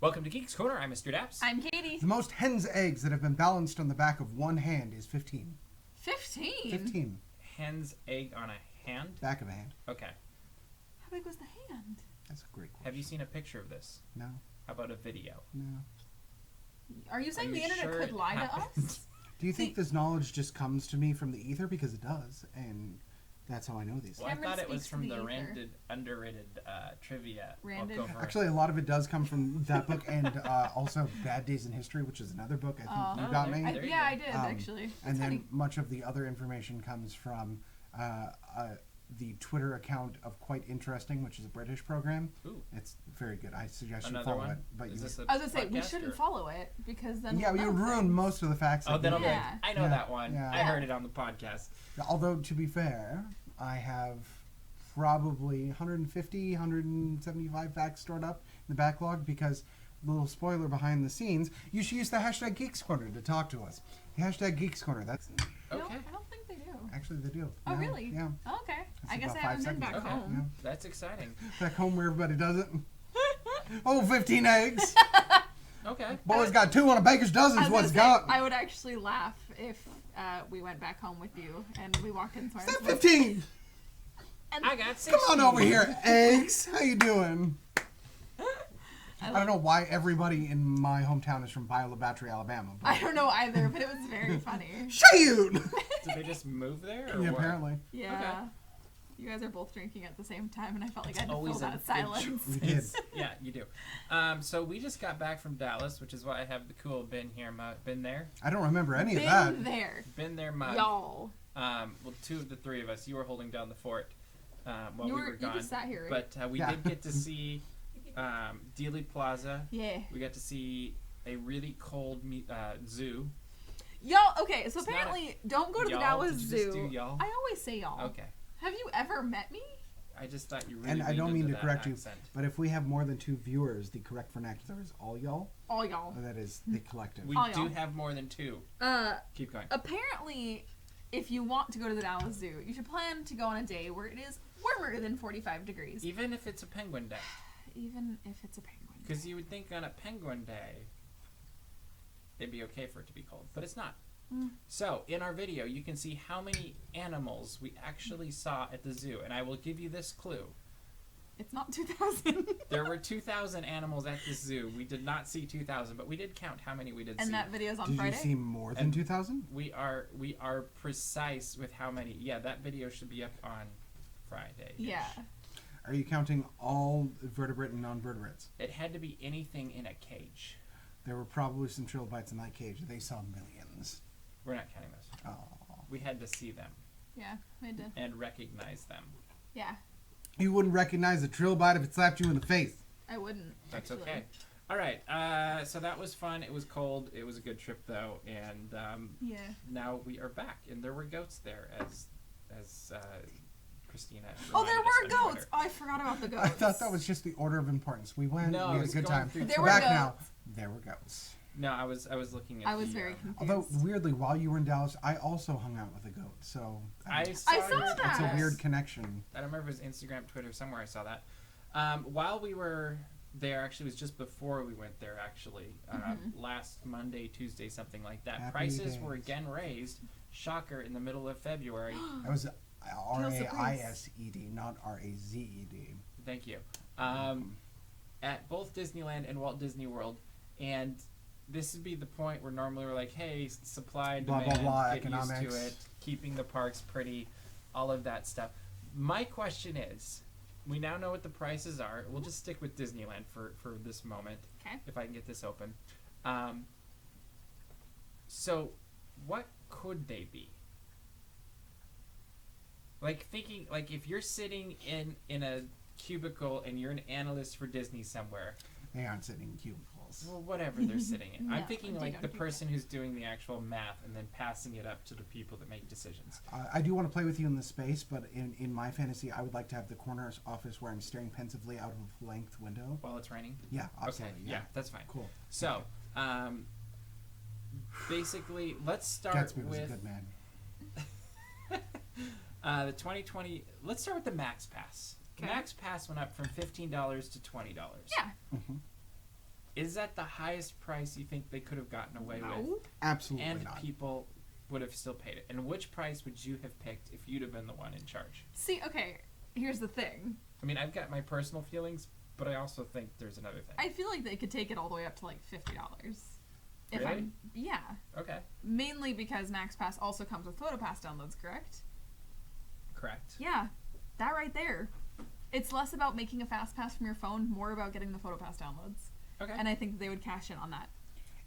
Welcome to Geeks Corner. I'm Mr. Daps. I'm Katie. The most hen's eggs that have been balanced on the back of one hand is 15. 15? 15. Hen's egg on a hand? Back of a hand. Okay. How big was the hand? That's a great question. Have you seen a picture of this? No. How about a video? No. Are you saying the internet could lie to us? Do you think this knowledge just comes to me from the ether? Because it does, and that's how I know these Well, things. I thought it was from the Cameron underrated trivia. Randed. Book over. Actually, a lot of it does come from that book, and also Bad Days in History, which is another book I think you got me. There you I go. did, actually. And That's then funny. much of the other information comes from the Twitter account of Quite Interesting, which is a British program. Ooh. It's very good. I suggest you Another follow one? it. But Is this a I was going to say, we podcast, shouldn't or- follow it, because then yeah, we'll you know ruin things. most of the facts. Oh, that then you I'll be like, Yeah. I know Yeah. that one. Yeah. I heard it on the podcast. Although, to be fair, I have probably 150, 175 facts stored up in the backlog because, little spoiler behind the scenes, you should use the hashtag Geeks Corner to talk to us. The hashtag Geeks Corner, that's... No, Okay. I don't think they do. Actually, they do. Oh, Yeah, really? Yeah. Oh, okay. That's I guess about I haven't 5 been back seconds. Okay. home. That's exciting. Back home where everybody does it. Oh, 15 eggs. Okay. Boy's got 2 on a baker's dozen I is was what gonna it's say, got. I would actually laugh if we went back home with you and we walked in somewhere. Is that 15? I got 16. Come on over here, eggs. How you doing? I love- don't know why everybody in my hometown is from Biola Battery, Alabama. But I don't know either, but it was very funny. shoot! Did they just move there? Or Yeah, what? apparently. Yeah. You guys are both drinking at the same time, and I felt like I had to Always fill a that good silence. We did. Yeah, you do. So we just got back from Dallas, which is why I have the cool bin here. Been there? I don't remember any of Been that. there. Been there, mug. Y'all. Well, 2 of the 3 of us. You were holding down the fort while You we were gone. just sat here, right? But we Yeah. did get to see Dealey Plaza. Yeah. We got to see a really cold zoo. Y'all, okay, so It's not apparently, don't go to the y'all. Dallas Did you just Zoo. do y'all? I always say y'all. Okay. Have you ever met me? I just thought you really And I don't leaned mean into to that correct accent. you, but if we have more than 2 viewers, the correct vernacular is all y'all. All y'all. That is the collective. We All do y'all. have more than 2. Keep going. Apparently, if you want to go to the Dallas Zoo, you should plan to go on a day where it is warmer than 45 degrees. Even if it's a penguin day. Even if it's a penguin. Because you would think on a penguin day, it'd be okay for it to be cold. But it's not. Mm. So, in our video, you can see how many animals we actually saw at the zoo. And I will give you this clue. It's not 2,000. There were 2,000 animals at this zoo. We did not see 2,000, but we did count how many we did see. And that video's on Did Friday? you see more than And- 2,000? We are precise with how many. Yeah, that video should be up on Friday. Yeah. Are you counting all vertebrate and non-vertebrates? It had to be anything in a cage. There were probably some trilobites in that cage. They saw millions. We're not counting those. Oh. We had to see them Yeah, I did. and recognize them. Yeah, You wouldn't recognize a trilobite if it slapped you in the face. I wouldn't. That's actually. okay. All right. So that was fun. It was cold. It was a good trip though, and Yeah. now we are back, and there were goats there, as Christina. Oh, there reminded us were on goats. Twitter. Oh, I forgot about the goats. I thought that was just the order of importance. We went, No, I we had a was good going time. through There We're were back goats. now. There were goats. No, I was looking at. I was the, very confused. Although, weirdly, while you were in Dallas, I also hung out with a goat. So, I mean, saw, I saw your that. it's a status. weird connection. I don't remember if it was Instagram, Twitter, somewhere I saw that. While we were there, actually, it was just before we went there, actually. Last Monday, Tuesday, something like that. Happy Prices were days. again raised. Shocker, in the middle of February. That was surprise. RAISED, not RAZED. Thank you. At both Disneyland and Walt Disney World. And this would be the point where normally we're like, hey, supply and Blah, demand, blah, blah, get used economics. to it, keeping the parks pretty, all of that stuff. My question is, we now know what the prices are. We'll just stick with Disneyland for this moment, Okay. if I can get this open. So, what could they be? Like, thinking, like, if you're sitting in a cubicle and you're an analyst for Disney somewhere, They aren't sitting in cubicles. well, whatever they're sitting in. I'm No, thinking they like don't the do person who's doing the actual math and then passing it up to the people that make decisions. I do want to play with you in this space, but in my fantasy, I would like to have the corner office where I'm staring pensively out of a length window. While it's raining? Yeah, Okay, absolutely. yeah, that's fine. Cool. So, basically, let's start Gatsby was a with good man. the 2020. Let's start with the Max Pass. The Okay. Max Pass went up from $15 to $20. Yeah. Mm-hmm. Is that the highest price you think they could have gotten away with? No. Absolutely And not. people would have still paid it. And which price would you have picked if you'd have been the one in charge? See, okay, here's the thing. I mean, I've got my personal feelings, but I also think there's another thing. I feel like they could take it all the way up to like $50. Really? Yeah. Okay. Mainly because Max Pass also comes with PhotoPass downloads, correct? Correct. Yeah. That right there. It's less about making a fast pass from your phone, more about getting the PhotoPass downloads. Okay. And I think they would cash in on that.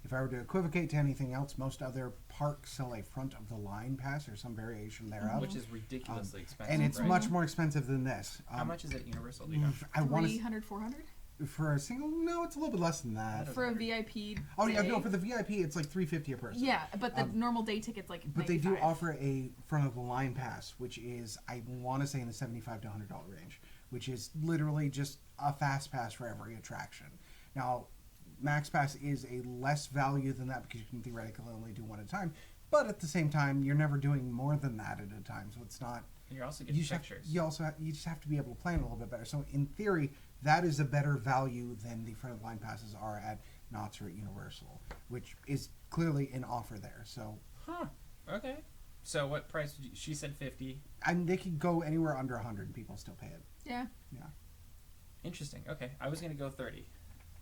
If I were to equivocate to anything else, most other parks sell a front of the line pass or some variation thereof. Which is ridiculously expensive. And it's right? much more expensive than this. How much is it at Universal? Do you know? I want 300, 400? for a single. No, it's a little bit less than that. For a VIP Oh yeah, day. no, for the VIP it's like $350 a person. Yeah, but the normal day ticket's like But they do 95. offer a front of the line pass, which is I want to say in the $75 to $100 range, which is literally just a fast pass for every attraction. Now, Max Pass is a less value than that because you can theoretically only do one at a time, but at the same time, you're never doing more than that at a time, so it's not. And you're also getting pictures. You just have to be able to plan a little bit better. So in theory, that is a better value than the front of the line passes are at Knott's or at Universal, which is clearly an offer there. So. Huh. Okay. So what price? She said 50. And they could go anywhere under 100 and people still pay it. Yeah. Yeah. Interesting. Okay. I was gonna go 30,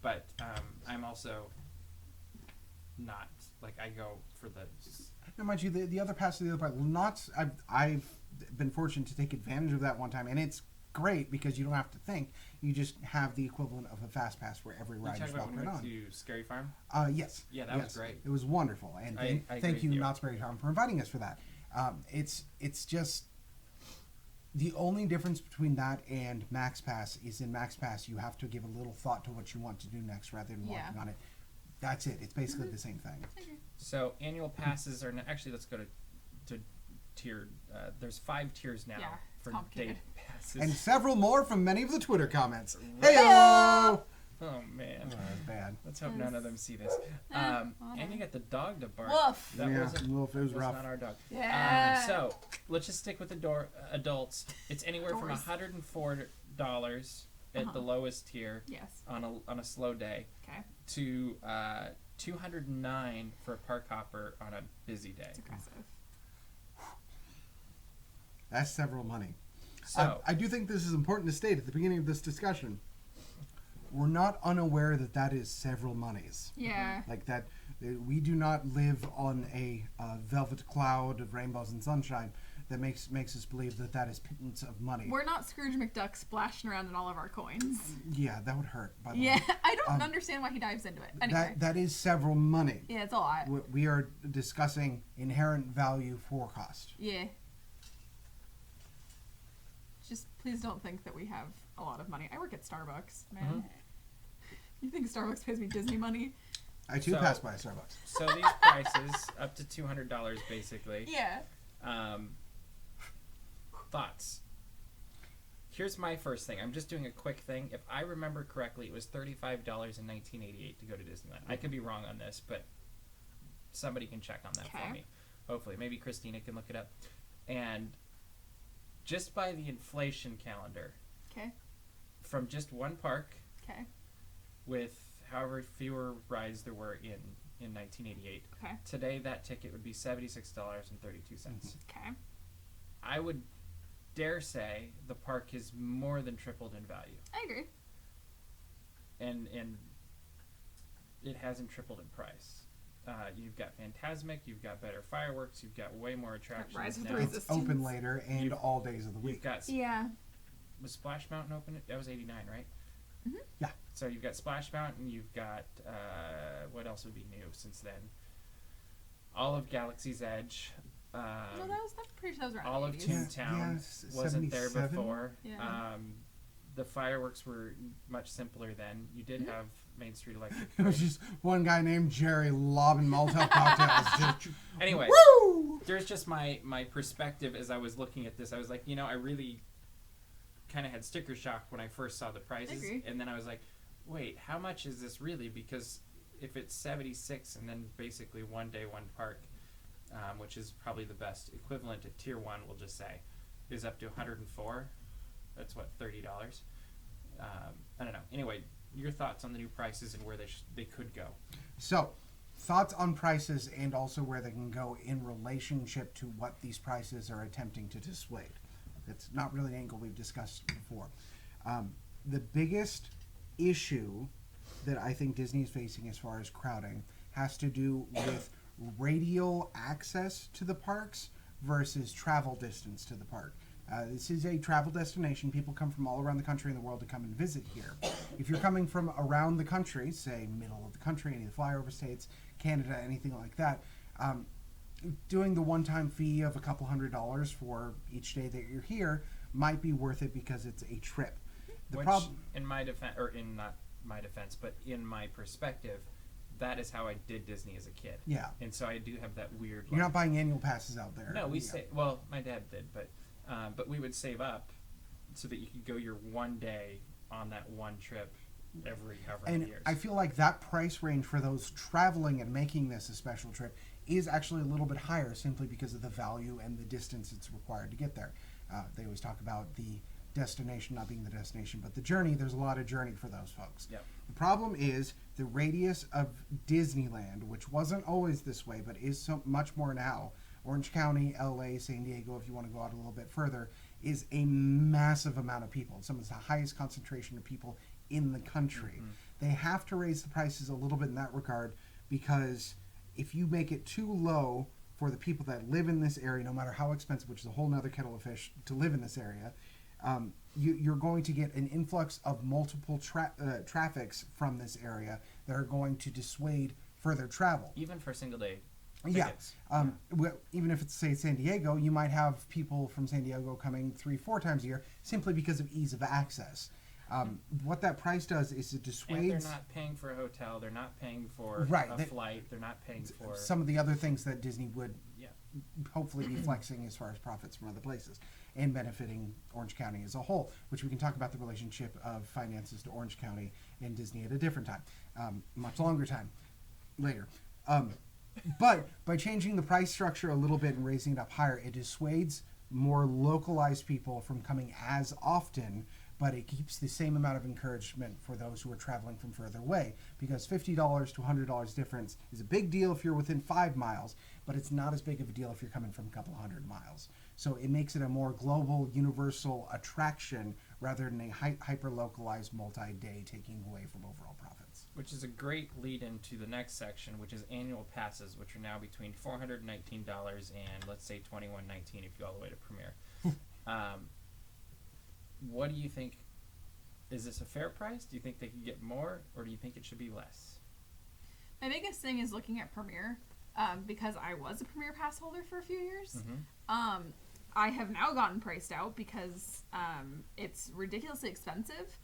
but I'm also not like I go for the. Now, mind you, the other pass to the other part, Knott's, I've been fortunate to take advantage of that one time, and it's great because you don't have to think. You just have the equivalent of a fast pass where every You ride talking is about walked when right we on. went to Scary Farm? Yes. Yeah, that was great. It was wonderful, and I thank agree you, with you. Knott's Berry Farm, for inviting us for that. It's just the only difference between that and Max Pass is in Max Pass you have to give a little thought to what you want to do next rather than walking on it. That's it. It's basically the same thing. So annual passes are actually. Let's go to tiered. There's 5 tiers now Yeah, for complicated. day passes. And several more from many of the Twitter comments. Right. Hey-o! Oh man. Oh, that's bad. Let's hope none of them see this. And you got the dog to bark. Woof. That Yeah, wasn't Wolf, it was rough. not our dog. Yeah. So let's just stick with the adults. It's anywhere from Doors. $104 at the lowest tier Yes. on a slow day Okay. to $209 for a park hopper on a busy day. It's aggressive. That's several money. So I do think this is important to state at the beginning of this discussion. We're not unaware that that is several monies. Yeah. Like that, we do not live on a velvet cloud of rainbows and sunshine that makes us believe that that is pittance of money. We're not Scrooge McDuck splashing around in all of our coins. Yeah, that would hurt. By the Yeah, way, I don't understand why he dives into it. Anyway. that is several money. Yeah, it's a lot. We are discussing inherent value for cost. Yeah. Just please don't think that we have a lot of money. I work at Starbucks, man. You think Starbucks pays me Disney money? I too So- pass by a Starbucks. so these prices up to $200 basically. Yeah. Thoughts. Here's my first thing. I'm just doing a quick thing. If I remember correctly, it was $35 in 1988 to go to Disneyland. I could be wrong on this, but somebody can check on that for Okay. me. Hopefully. Maybe Christina can look it up. And just by the inflation calendar, Okay. from just one park Okay. with however fewer rides there were in 1988, Okay. today that ticket would be $76.32. Okay. I would dare say the park has more than tripled in value, I agree. and it hasn't tripled in price. You've got Fantasmic, you've got better fireworks, you've got way more attractions Rise of the now. Resistance. It's open later and You've- all days of the You've week. got Yeah. was Splash Mountain open? That was '89, right? Yeah. So you've got Splash Mountain, you've got what else would be new since then? All of Galaxy's Edge. No, I'm pretty sure that was around All the of 80s. Toontown wasn't there 77? before. Yeah. The fireworks were much simpler then. You did have Main Street Electric. It was just one guy named Jerry lobbing Molotov cocktails. Just, Anyway, woo! there's just my perspective as I was looking at this. I was like, I really kind of had sticker shock when I first saw the prices. agree. And then I was like, wait, how much is this really? Because if it's 76 and then basically one day, one park, which is probably the best equivalent at tier 1, we'll just say, is up to 104. That's what, $30. I don't know. Anyway, your thoughts on the new prices and where they could go. So, thoughts on prices and also where they can go in relationship to what these prices are attempting to dissuade. It's not really an angle we've discussed before. The biggest issue that I think Disney is facing as far as crowding has to do with radial access to the parks versus travel distance to the park. This is a travel destination. People come from all around the country and the world to come and visit here. If you're coming from around the country, say middle of the country, any of the flyover states, Canada, anything like that, doing the one-time fee of a couple $100s for each day that you're here might be worth it because it's a trip. Which, in my defense, or in not my defense, but in my perspective, that is how I did Disney as a kid. Yeah. And so I do have that weird. You're not buying annual passes out there. No, well, my dad did, but we would save up so that you could go your one day on that one trip every however many years. I feel like that price range for those traveling and making this a special trip is actually a little bit higher simply because of the value and the distance it's required to get there. They always talk about the destination not being the destination, but the journey. There's a lot of journey for those folks. Yep. The problem is the radius of Disneyland, which wasn't always this way, but is so much more now. Orange County, LA, San Diego, if you want to go out a little bit further, is a massive amount of people. Some of the highest concentration of people in the country. Mm-hmm. They have to raise the prices a little bit in that regard because if you make it too low for the people that live in this area, no matter how expensive, which is a whole nother kettle of fish to live in this area, you're going to get an influx of multiple traffics from this area that are going to dissuade further travel. Even for single day tickets. Well, even if it's, say, San Diego, you might have people from San Diego coming 3-4 times a year simply because of ease of access. What that price does is it dissuades... And they're not paying for a hotel, they're not paying for a flight, they're not paying for... Some of the other things that Disney would hopefully be flexing as far as profits from other places and benefiting Orange County as a whole, which we can talk about the relationship of finances to Orange County and Disney at a different time, much longer time later. But by changing the price structure a little bit and raising it up higher, it dissuades more localized people from coming as often, but it keeps the same amount of encouragement for those who are traveling from further away, because $50 to $100 difference is a big deal if you're within 5 miles, but it's not as big of a deal if you're coming from a couple hundred miles. So it makes it a more global, universal attraction rather than a hyper-localized multi-day taking away from overall profits. Which is a great lead into the next section, which is annual passes, which are now between $419 and, let's say, $21.19 if you go all the way to Premier. What do you think? Is this a fair price? Do you think they could get more, or do you think it should be less? My biggest thing is looking at Premier, because I was a Premier Pass holder for a few years. Mm-hmm. I have now gotten priced out because it's ridiculously expensive,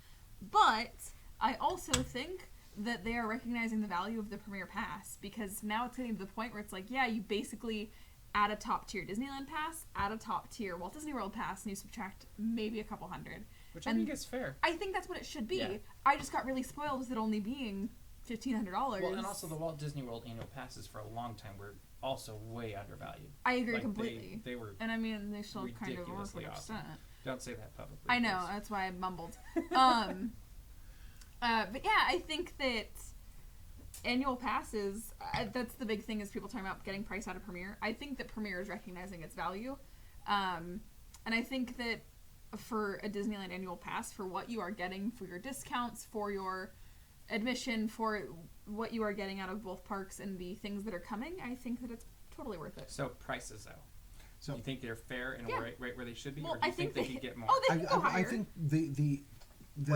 but I also think that they are recognizing the value of the Premier Pass, because now it's getting to the point where it's like, yeah, you basically add a top tier Disneyland pass, add a top tier Walt Disney World pass, and you subtract maybe a couple hundred. Which I think is fair. I think that's what it should be. Yeah. I just got really spoiled with it only being $1,500. Well, and also the Walt Disney World annual passes for a long time were also way undervalued. I agree completely. They were, and I mean, they still kind of work ridiculously 100%. awesome. Don't say that publicly. I know, please. that's why I mumbled. But yeah, I think that annual passes, that's the big thing, is people talking about getting price out of Premier. I think that Premier is recognizing its value. And I think that for a Disneyland annual pass, for what you are getting for your discounts, for your admission, for what you are getting out of both parks and the things that are coming, I think that it's totally worth it. So prices, though. So you think they're fair and right where they should be, well, or do you think they could get more? Oh, they can go higher. I think the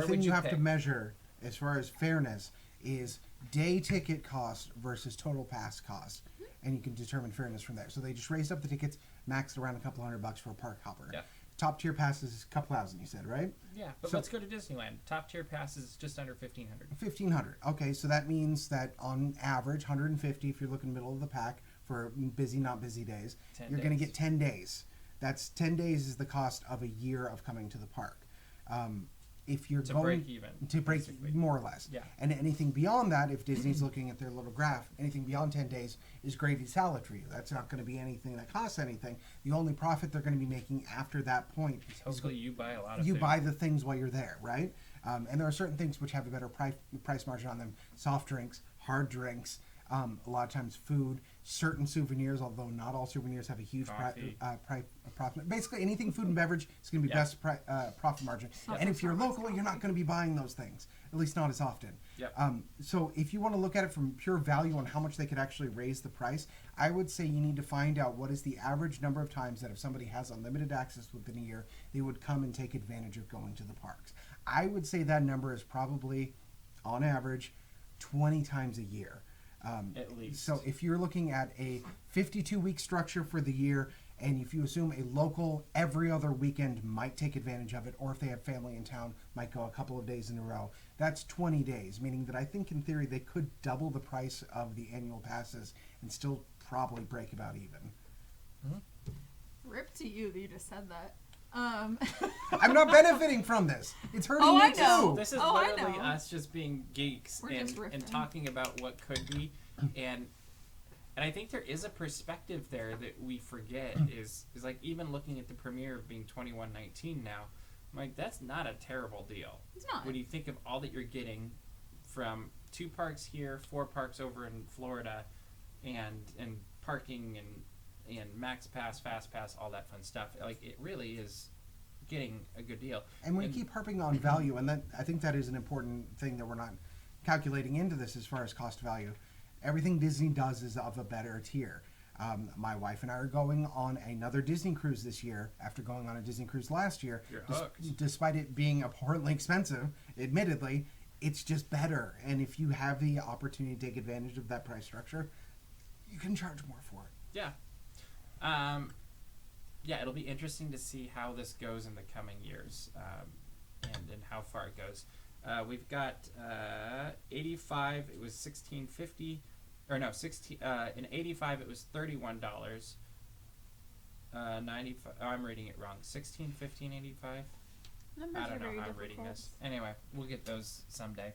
thing you have to measure as far as fairness is day ticket cost versus total pass cost, and you can determine fairness from there. So they just raised up the tickets, maxed around a couple $100 for a park hopper. Yeah. Top tier passes is a couple thousand, you said, right? Yeah, but let's go to Disneyland. Top tier passes just under $1,500. $1,500. Okay, so that means that on average, $150 if you're looking middle of the pack for busy, not busy days. You're going to get 10 days. That's 10 days is the cost of a year of coming to the park. If you're going break even, to break basically. more or less, yeah. And anything beyond that, if Disney's looking at their little graph, anything beyond 10 days is gravy salad for you. That's not going to be anything that costs anything. The only profit they're going to be making after that point is hopefully you buy a lot of you food. buy the things while you're there, right? And there are certain things which have a better price margin on them. Soft drinks, hard drinks, a lot of times food, certain souvenirs, although not all souvenirs have a huge profit. Basically, anything food and beverage is going to be best profit margin. And if you're local, you're not going to be buying those things, at least not as often. Yep. So if you want to look at it from pure value on how much they could actually raise the price, I would say you need to find out what is the average number of times that if somebody has unlimited access within a year, they would come and take advantage of going to the parks. I would say that number is probably, on average, 20 times a year. At least. So if you're looking at a 52-week structure for the year, and if you assume a local every other weekend might take advantage of it, or if they have family in town, might go a couple of days in a row, that's 20 days, meaning that I think in theory they could double the price of the annual passes and still probably break about even. Rip to you that you just said that. I'm not benefiting from this. It's hurting me too. This is literally us just being geeks and talking about what could be, and I think there is a perspective there that we forget is like even looking at the premiere of being $21.19 now, I'm like that's not a terrible deal. It's not. When you think of all that you're getting from 2 parks here, 4 parks over in Florida, and parking and Max Pass, Fast Pass, all that fun stuff. Like it really is getting a good deal. And we keep harping on value, and that I think that is an important thing that we're not calculating into this as far as cost value. Everything Disney does is of a better tier. My wife and I are going on another Disney cruise this year after going on a Disney cruise last year. You're hooked. Despite it being abhorrently expensive, admittedly, it's just better. And if you have the opportunity to take advantage of that price structure, you can charge more for it. Yeah. It'll be interesting to see how this goes in the coming years, and how far it goes. We've got 85. It was $16.50, or no, 16. In 85, it was $31. 95. Oh, I'm reading it wrong. 16, 15, 85. I don't know how I'm reading this. Anyway, we'll get those someday.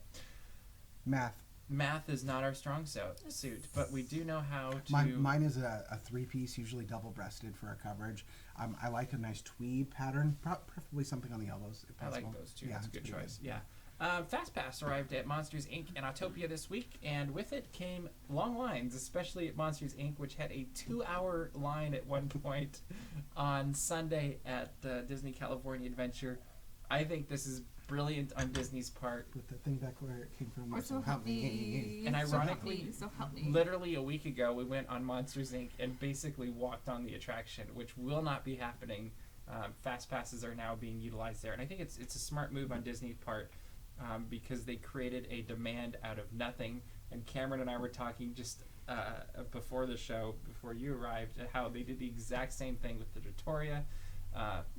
Math is not our strong suit, but we do know how to... Mine is a 3-piece, usually double-breasted for a coverage. I like a nice tweed pattern, preferably something on the elbows, if possible. I like those, too. That's a good choice. Yeah. Fastpass arrived at Monsters, Inc. and Autopia this week, and with it came long lines, especially at Monsters, Inc., which had a 2-hour line at one point on Sunday at Disney California Adventure. I think this is brilliant on Disney's part. With the thing back where it came from. So help me. And ironically, so help me. Literally a week ago, we went on Monsters, Inc. and basically walked on the attraction, which will not be happening. Fast passes are now being utilized there. And I think it's a smart move on Disney's part because they created a demand out of nothing. And Cameron and I were talking just before the show, before you arrived, how they did the exact same thing with the Trattoria.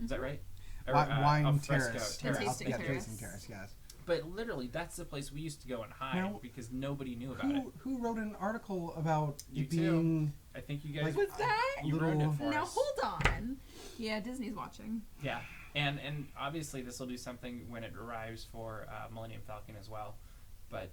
Is that right? Wine Terrace. Tasting Tasting Terrace, yes. But literally, that's the place we used to go and hide because nobody knew about it. Who wrote an article about You it being... I think you guys... Was that? You wrote it for now, us. hold on. Yeah, Disney's watching. Yeah. And obviously, this will do something when it arrives for Millennium Falcon as well. But...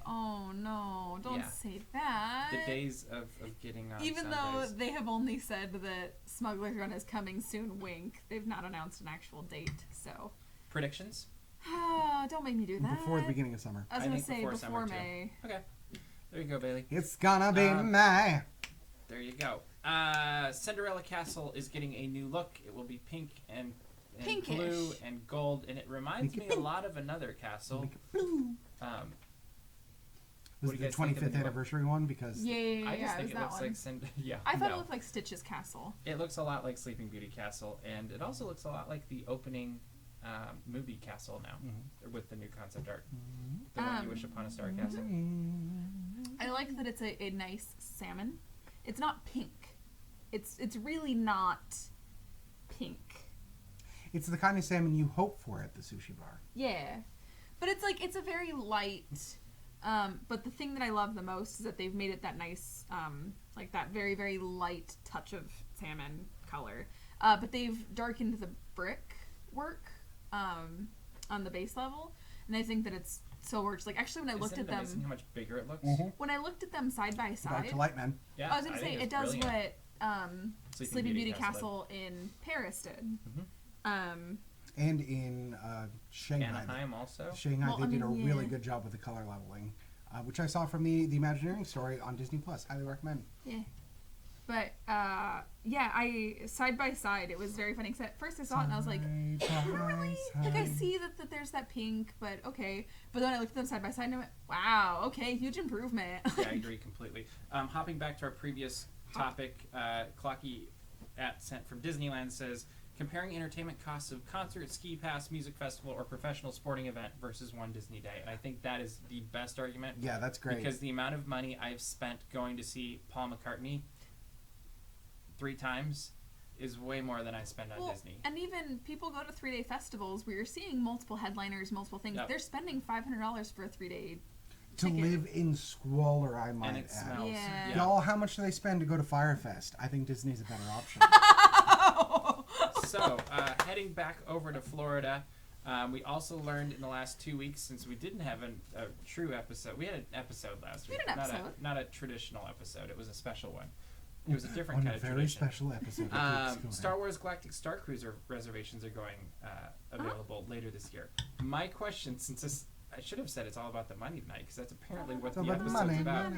oh, no. Don't say that. The days of getting on Even Sundays. though they have only said that Smugglers Run is coming soon, wink, they've not announced an actual date, so... Predictions? Don't make me do that. Before the beginning of summer. I was going to say before summer, May. Too. Okay. There you go, Bailey. It's gonna be May. There you go. Cinderella Castle is getting a new look. It will be pink and Pinkish. blue and gold, and it reminds me a lot of another castle. Was it the 25th anniversary one? Because I just think it it looks one. like I thought it looked like Stitch's castle. It looks a lot like Sleeping Beauty Castle, and it also looks a lot like the opening movie castle now, with the new concept art. The one you wish upon a star castle. I like that it's a nice salmon. It's not pink. It's really not pink. it's the kind of salmon you hope for at the sushi bar. Yeah, but it's a very light. But the thing that I love the most is that they've made it that nice, like that very, very light touch of salmon color. But they've darkened the brick work on the base level, and I think that it's so works. Like actually, when I looked at them, how much bigger it looks. Mm-hmm. When I looked at them side by side, Back to Lightman. Yeah, I was gonna say it does brilliant. what Sleeping Beauty Castle in Paris did. Mm-hmm. And in Shanghai. Anaheim also. Shanghai, Well, they I did a mean, really yeah. good job with the color leveling, which I saw from the Imagineering story on Disney Plus. Highly recommend. Yeah. But, yeah, I, side by side, it was very funny. Because at first I saw it and I was like, really? Like, I see that there's that pink, but okay. But then I looked at them side by side and I went, wow, okay, huge improvement. Yeah, I agree completely. Hopping back to our previous topic, Clocky sent from Disneyland says, comparing entertainment costs of concert, ski pass, music festival, or professional sporting event versus one Disney day. And I think that is the best argument. Yeah, that's great. Because the amount of money I've spent going to see Paul McCartney 3 times is way more than I spend on Disney. And even people go to 3-day festivals where you're seeing multiple headliners, multiple things. Yep. They're spending $500 for a 3-day To ticket. live in squalor, I might And it add. smells. Yeah. Y'all, how much do they spend to go to Firefest? I think Disney's a better option. So, heading back over to Florida, we also learned in the last 2 weeks, since we didn't have a true episode. We had an episode last week. We had an episode. Not a traditional episode. It was a special one. It was a different On kind a of very tradition. special episode. of Geeks Star Corner. Wars Galactic Starcruiser reservations are going available later this year. My question, since this, I should have said it's all about the money tonight, because that's apparently what It's the all about the episode's money. about.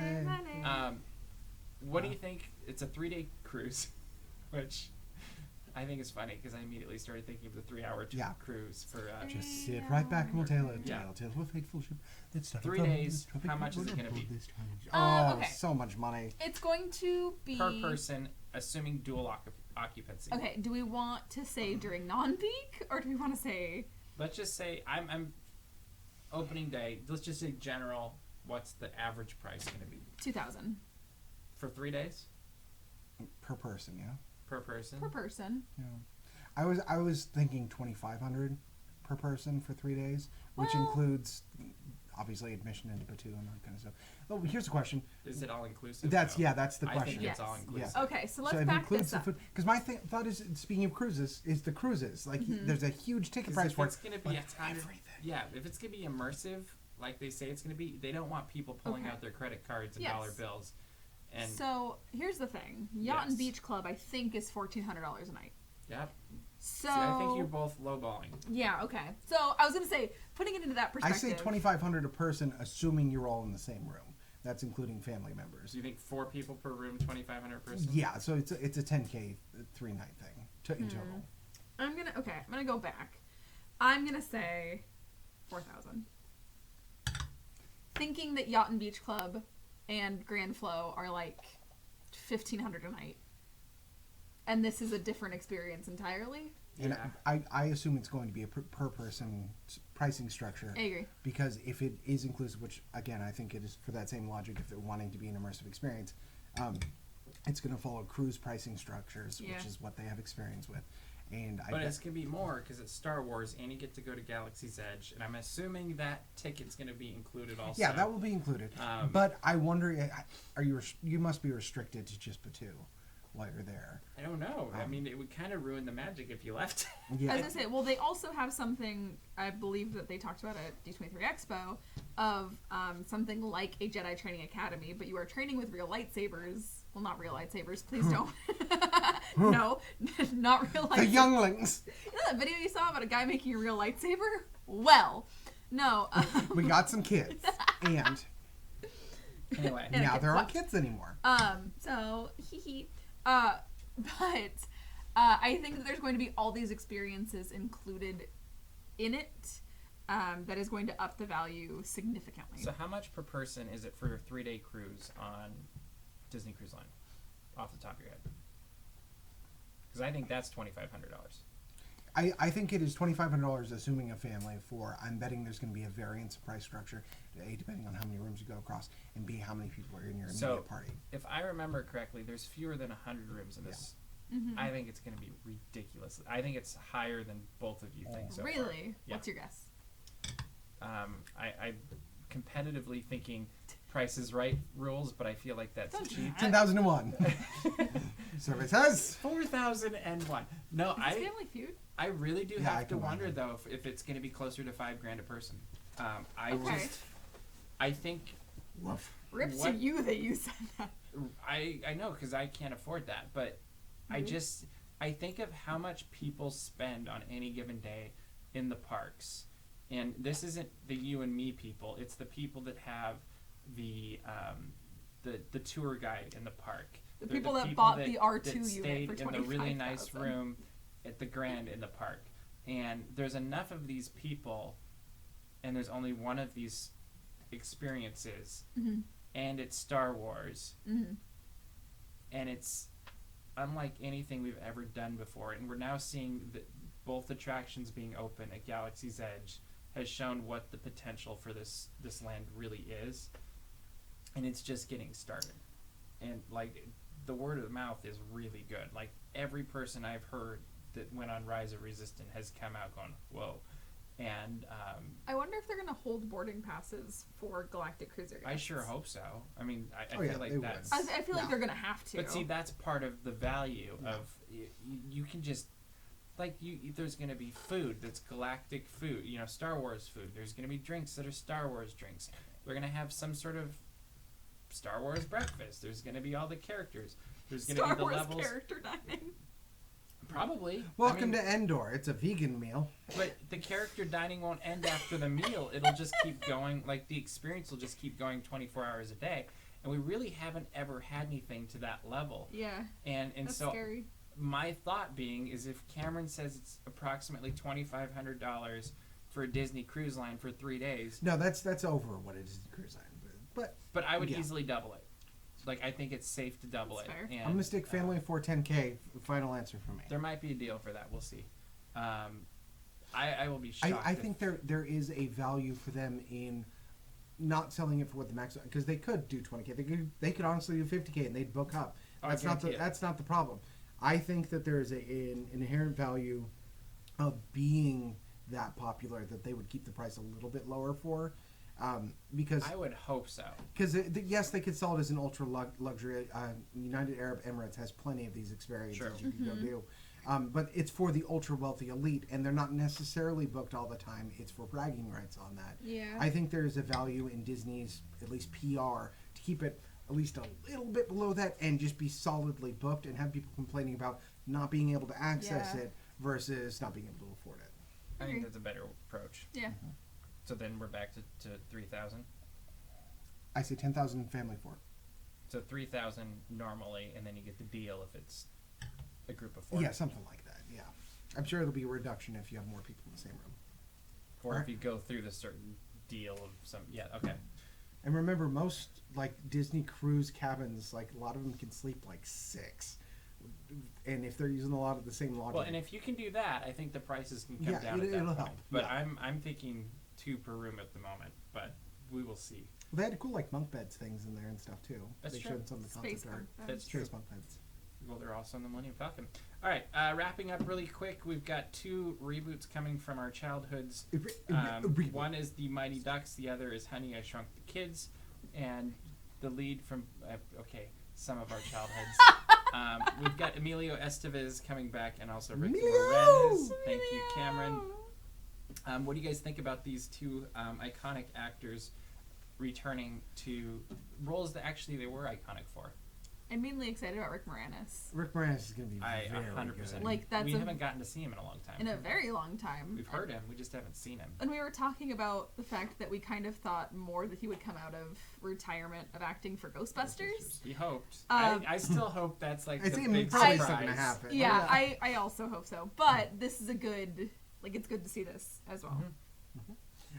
Money. What do you think? It's a 3-day cruise, which I think is funny because I immediately started thinking of the 3-hour Yeah. cruise for Just sit right back and we'll tell it. Yeah. Tale of a fateful ship. That started 3 from days, the tropic how much is it gonna waterfall be? this time. Oh, Okay. so much money. It's going to be... per person, assuming dual occupancy. Okay, do we want to say during non-peak, or do we want to say... Let's just say I'm opening day. Let's just say general. What's the average price going to be 2,000 for 3 days Per person, yeah. per person? per person? Yeah. I was thinking 2,500 per person for 3 days, which Well- includes obviously admission into Batu and that kind of stuff. Oh, here's the question. Is it all inclusive? That's No. yeah, that's the I question. think it's Yes. all inclusive. Yeah. Okay, so let's So it back includes this the up. food. Because my thought is, speaking of cruises, is the cruises. Like there's a huge ticket 'Cause price if for it's it. going to but be it's everything. everything. Yeah, if it's going to be immersive, like they say it's going to be, they don't want people pulling Okay. out their credit cards and Yes. dollar bills. And So, here's the thing. Yacht and Yes. Beach Club, I think, is $1,400 a night. yeah, So... see, I think you're both lowballing. Yeah, okay. So, I was going to say, putting it into that I perspective... say 2,500 a person, assuming you're all in the same room. That's including family members. Do you think 4 people per room, 2,500 per person? Yeah, so it's a 10K 3-night thing in total. I'm going to go back. I'm going to say 4,000. Thinking that Yacht and Beach Club and Grand Flow are like 1,500 a night. And this is a different experience entirely. And Yeah. I assume it's going to be a per person pricing structure. I agree. Because if it is inclusive, which again I think it is for that same logic, if they're wanting to be an immersive experience, it's going to follow cruise pricing structures, Yeah. which is what they have experience with. And But it's going to be more because it's Star Wars and you get to go to Galaxy's Edge. And I'm assuming that ticket's going to be included also. yeah, that will be included. But I wonder, you must be restricted to just Batu while you're there. I don't know. I mean, it would kind of ruin the magic if you left. Yeah. I was going to say, well, they also have something, I believe that they talked about at D23 Expo, of something like a Jedi Training Academy, but you are training with real lightsabers. Well, not real lightsabers, please don't. No, not real lightsabers. The younglings. You know that video you saw about a guy making a real lightsaber? Well, no. We got some kids, and Anyway. And now okay, there aren't what? kids anymore. So, hee hee. But I think that there's going to be all these experiences included in it that is going to up the value significantly. So how much per person is it for a 3-day cruise on Disney Cruise Line? Off the top of your head. Because I think that's $2,500. I think it is $2,500 assuming a family for, I'm betting there's going to be a variance of price structure, A, depending on how many rooms you go across, and B, how many people are in your immediate party. If I remember correctly, there's fewer than 100 rooms in this. Mhm. I think it's going to be ridiculous. I think it's higher than both of you think so far. Really? Yeah. What's your guess? I'm competitively thinking Price is Right rules, but I feel like that's Don't do cheap. that. 10,001. Services. 4,001. No, Is this Family Feud? I really do Yeah, I have to can wonder imagine. though if it's going to be closer to $5,000 a person. Okay. I think Woof. Rip to What? you that you said that. I know because I can't afford that, but I think of how much people spend on any given day in the parks, and this isn't the you and me people. It's the people that have the tour guide in the park. The They're people that bought the R2 that unit stayed for in the really nice 25,000. room at the Grand in the park. And there's enough of these people, and there's only one of these experiences, Mm-hmm. and it's Star Wars, Mm-hmm. and it's unlike anything we've ever done before. And we're now seeing that both attractions being open at Galaxy's Edge has shown what the potential for this land really is, and it's just getting started. And like the word of the mouth is really good. Like every person I've heard that went on Rise of Resistance has come out going, whoa. And I wonder if they're going to hold boarding passes for Galactic Cruiser guests. I sure hope so. I mean, I Oh, yeah, feel like they that's... would. I feel like they're going to have to. But see, that's part of the value of... You can just... Like, there's going to be food that's galactic food, you know, Star Wars food. There's going to be drinks that are Star Wars drinks. We're going to have some sort of Star Wars breakfast. There's going to be all the characters. There's going to be the Star Wars levels. character dining. Probably. Welcome to Endor. It's a vegan meal. But the character dining won't end after the meal. It'll just keep going. Like, the experience will just keep going 24 hours a day. And we really haven't ever had anything to that level. Yeah. And That's so scary. my thought being is if Cameron says it's approximately $2,500 for a Disney Cruise Line for 3 days. No, that's over what it is in cruise line. But I would yeah. easily double it. Like, I think it's safe to double That's it. fair. And, I'm gonna stick family for 10K. Final answer for me. There might be a deal for that. We'll see. I will be shocked. I think there is a value for them in not selling it for what the max, because they could do 20K. They could honestly do 50K and they'd book up. Oh, I That's not guarantee it. that's not the problem. I think that there is an inherent value of being that popular that they would keep the price a little bit lower for, because I would hope so. because yes, they could sell it as an ultra luxury. United Arab Emirates has plenty of these experiences Sure. you can go do. But it's for the ultra wealthy elite, and they're not necessarily booked all the time. It's for bragging rights on that. Yeah. I think there's a value in Disney's, at least PR, to keep it at least a little bit below that and just be solidly booked and have people complaining about not being able to access Yeah. it versus not being able to afford it. I Agree. think that's a better approach. Yeah. So then we're back to 3,000. I say 10,000 family for. So 3,000 normally, and then you get the deal if it's a group of 4. Yeah, something like that. Yeah, I'm sure it'll be a reduction if you have more people in the same room. Or if you go through the certain deal of some. Yeah. Okay. And remember, most like Disney cruise cabins, like a lot of them can sleep like 6, and if they're using a lot of the same lodging. Well, and if you can do that, I think the prices can come Yeah, down at that it'll point. help. But Yeah. I'm thinking 2 per room at the moment, but we will see. They had cool like bunk beds things in there and stuff too. That's they true. showed some of the Space concept art. bunk That's beds. true. Space bunk beds. Well, they're also on the Millennium Falcon. All right, wrapping up really quick, we've got 2 reboots coming from our childhoods. One is the Mighty Ducks, the other is Honey, I Shrunk the Kids, and the lead from some of our childhoods. We've got Emilio Estevez coming back, and also Ricky Emilio! Moranis. Thank you, Cameron. What do you guys think about these 2 iconic actors returning to roles that actually they were iconic for? I'm mainly excited about Rick Moranis. Rick Moranis is going to be I very 100%. good. Like, that's we a- haven't gotten to see him in a long time. In a very long time. We've heard him, we just haven't seen him. And we were talking about the fact that we kind of thought more that he would come out of retirement of acting for Ghostbusters. He hoped. Um, I still hope that's like I the think big probably surprise. still going to happen. Yeah, I also hope so. But this is a good, like, it's good to see this as well.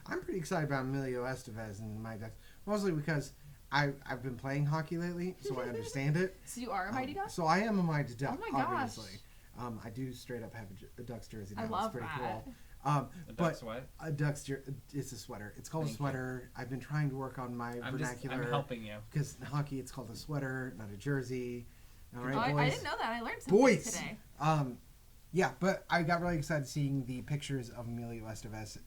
I'm pretty excited about Emilio Estevez and Mighty Ducks, mostly because I've been playing hockey lately, so I understand it. So you are a Mighty Duck? So I am a Mighty Duck, Oh my gosh. obviously. I do straight up have a Ducks jersey now. I love it's pretty that. cool. The but Ducks what? a Ducks jersey, it's a sweater. It's called Thank a sweater. I've been trying to work on my I'm vernacular. helping you. Because in hockey, it's called a sweater, not a jersey. All right, Oh, boys. I didn't know that. I learned something Boys. today. Yeah, but I got really excited seeing the pictures of Emilio Estevez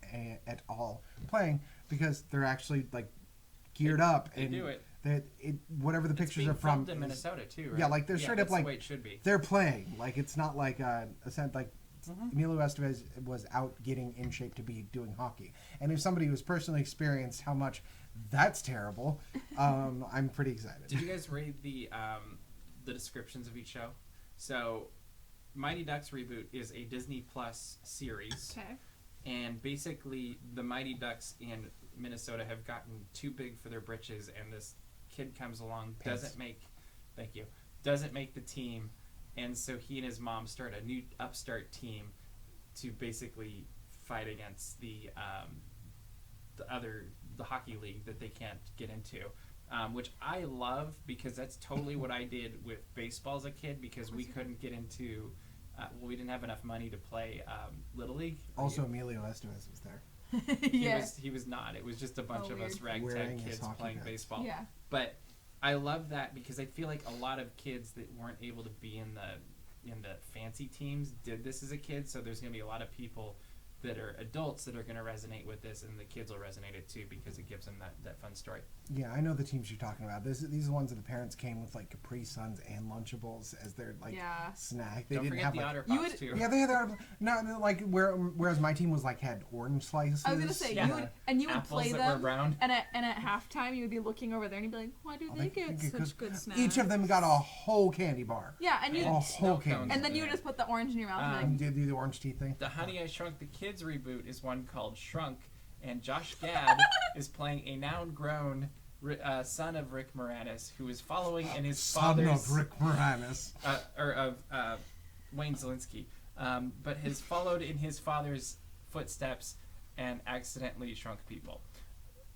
et al. Playing because they're actually like geared up They and do it. Whatever the It's pictures being are from. filmed in Minnesota too, right? Yeah, like they're straight up that's like the way it should be. they're playing. Like it's not like a sense like Emilio Estevez was out getting in shape to be doing hockey. And if somebody who's personally experienced how much that's terrible, I'm pretty excited. Did you guys read the descriptions of each show? So, Mighty Ducks Reboot is a Disney Plus series. Okay. And basically, the Mighty Ducks in Minnesota have gotten too big for their britches, and this kid comes along, doesn't make the team, and so he and his mom start a new upstart team to basically fight against the hockey league that they can't get into. Which I love, because that's totally what I did with baseball as a kid, because we couldn't get into, we didn't have enough money to play Little League. Also, Emilio Estevez was there. He was not. It was just a bunch of us Wearing ragtag his kids hockey playing pads. baseball. Yeah. But I love that, because I feel like a lot of kids that weren't able to be in the fancy teams did this as a kid. So there's going to be a lot of people that are adults that are going to resonate with this, and the kids will resonate it too, because it gives them that fun story. Yeah, I know the teams you're talking about. These are the ones that the parents came with, like Capri Suns and Lunchables as their snack. They Don't didn't forget have the like Otter Pops too. yeah, they had their whereas my team was had orange slices. I was gonna say you would Apples play that them, were brown. and at halftime you would be looking over there and you'd be like, why do they get such good snacks? Each of them got a whole candy bar. Yeah, and you a whole candy. and then you would just put the orange in your mouth. And Did the orange teeth thing? The Honey I Shrunk the Kids reboot is one called Shrunk, and Josh Gad is playing a now-grown son of Rick Moranis, who is following in his father's... Son of Rick Moranis. Wayne Zielinski. But has followed in his father's footsteps and accidentally shrunk people.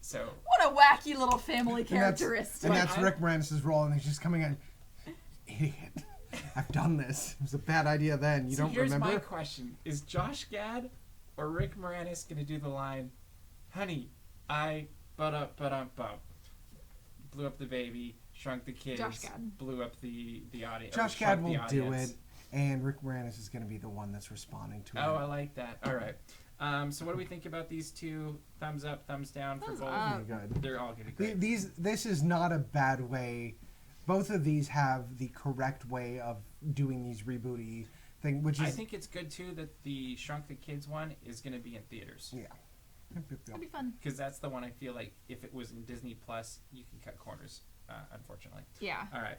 So... What a wacky little family characteristic. And that's Rick Moranis' role, and he's just coming in, idiot. I've done this. It was a bad idea then. You don't remember? Here's my question. Is Josh Gad or Rick Moranis going to do the line, honey, I blew up the baby, shrunk the kids, Josh Gad. blew up the audience. Josh Gad will do it, and Rick Moranis is going to be the one that's responding to it. Oh, I like that. All right. So what do we think about these two? Thumbs up, thumbs down for both? Good. They're all going to be great. This is not a bad way. Both of these have the correct way of doing these rebooty thing, which is... I think it's good, too, that the Shrunk the Kids one is going to be in theaters. Yeah. That'd be fun. Because that's the one I feel like if it was in Disney Plus, you can cut corners, unfortunately. Yeah. All right.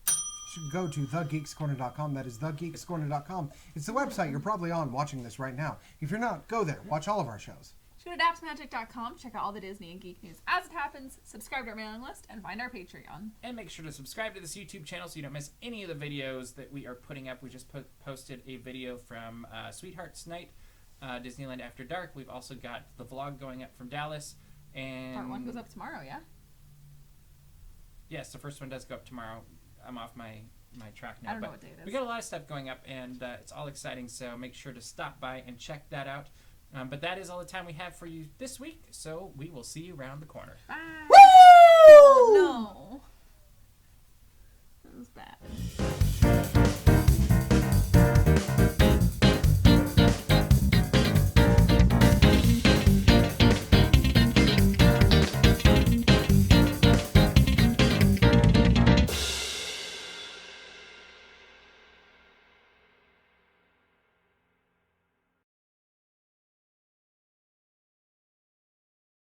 You should go to thegeekscorner.com. That is thegeekscorner.com. It's the website you're probably on watching this right now. If you're not, go there. Watch all of our shows. Go to dapsmagic.com, check out all the Disney and geek news as it happens, subscribe to our mailing list, and find our Patreon. And make sure to subscribe to this YouTube channel so you don't miss any of the videos that we are putting up. We just posted a video from Sweethearts Night, Disneyland After Dark. We've also got the vlog going up from Dallas. And Part 1 goes up tomorrow, yeah? Yes, the first one does go up tomorrow. I'm off my track now. I don't know what day it is. We got a lot of stuff going up, and it's all exciting, so make sure to stop by and check that out. But that is all the time we have for you this week, so we will see you around the corner. Bye. Woo! No.